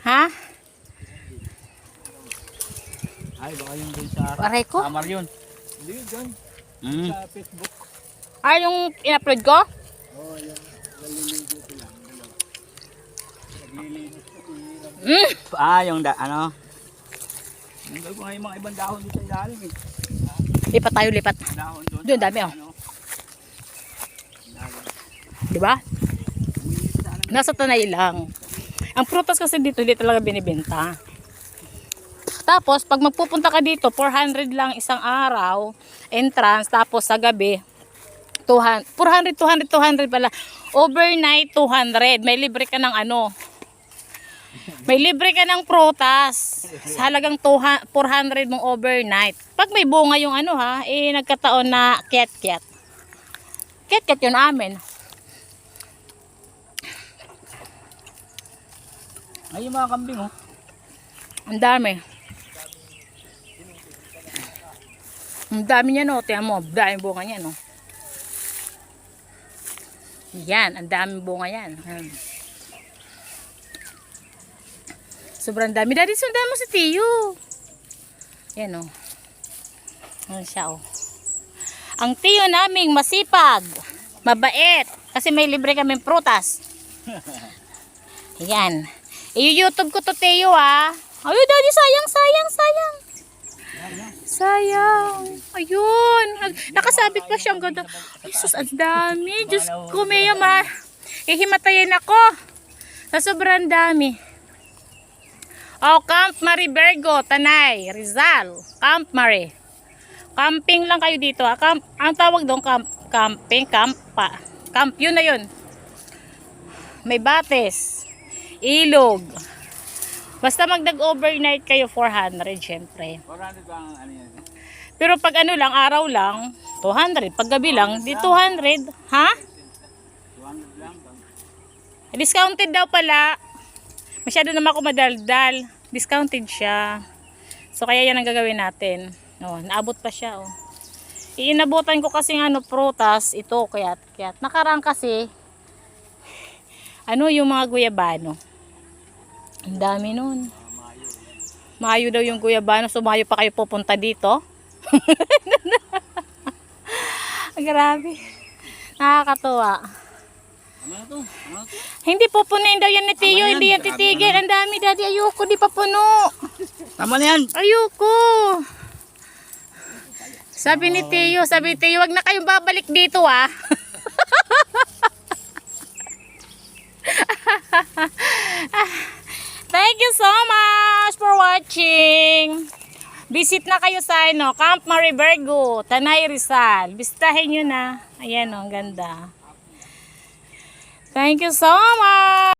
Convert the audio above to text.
Ha? Ay, baka yung dun sa Aray ko? Samar yun. Hindi yun dyan. Sa Facebook. Ay, yung in-upload ko? Oo, yung naliligo ko lang. Naglilinis ko. Yung ano? Yung gawin ko nga yung mga ibang dahon dito sa ilalim eh. Lipat tayo, lipat. Dahon doon. Doon, dami oh. Ano? Diba? Nasa Tanay lang. Ang prutas kasi dito, hindi talaga binibenta. Tapos, pag magpupunta ka dito, 400 lang isang araw, entrance, tapos sa gabi, 200 pala. Overnight, 200. May libre ka ng ano. May libre ka ng prutas. Sa halagang 400 mong overnight. Pag may bunga yung ano ha, eh nagkataon na kiat-kiat. Kiat-kiat yun amin. Ay, yung mga kambing oh. Ang dami. Ang dami niya no. Tiyan mo, ang daming bunga niya no. Yan, ang daming bunga yan. Sobrang dami. Daddy, sundan mo si Tiyo. Yan o. Ano siya o. Ang Tiyo naming masipag. Mabait. Kasi may libre kaming prutas. Yan. I-YouTube ko to Tiyo ha. Ay, Daddy, sayang. Sayang. Ayun. Nakasabit pa siya. Ang ganda. Ay, sus, ang dami. Diyos ko, Maya, ihimatayin ako. Sa sobrang dami. Oh, Camp Marie Virgo, Tanay, Rizal. Camp Marie. Camping lang kayo dito. Camp, ang tawag doon, camping, campa. Camp, yun na yun. May bates. Ilog. Basta magdag-overnight kayo, 400, syempre. 400 bang ano yan? Pero pag ano lang, araw lang, 200. Pag gabi lang, di 200. Ha? 200 lang. Discounted daw pala. Masyado naman ako madaldal. Discounted siya. So, kaya yan ang gagawin natin. Oh, naabot pa siya, oh. Iinabutan ko kasi ano, prutas. Ito, kaya nakaraan kasi, ano, yung mga guyabano. Ang dami nun. Mayo daw yung guyabano. So, mayo pa kayo pupunta dito. Grabe. Nakakatuwa. Ano to? Hindi pupunin daw yan ni Tiyo. Hindi yan titigil. Ang dami, Daddy. Ayoko. Di pa puno. Tama na yan. Ayoko. Sabi ni Tiyo. Wag na kayong babalik dito ah. Thank you so much for watching. Visit na kayo sa ano, Camp Marie Virgo, Tanay, Rizal. Bisitahin nyo na. Ayan o, ang ganda. Thank you so much.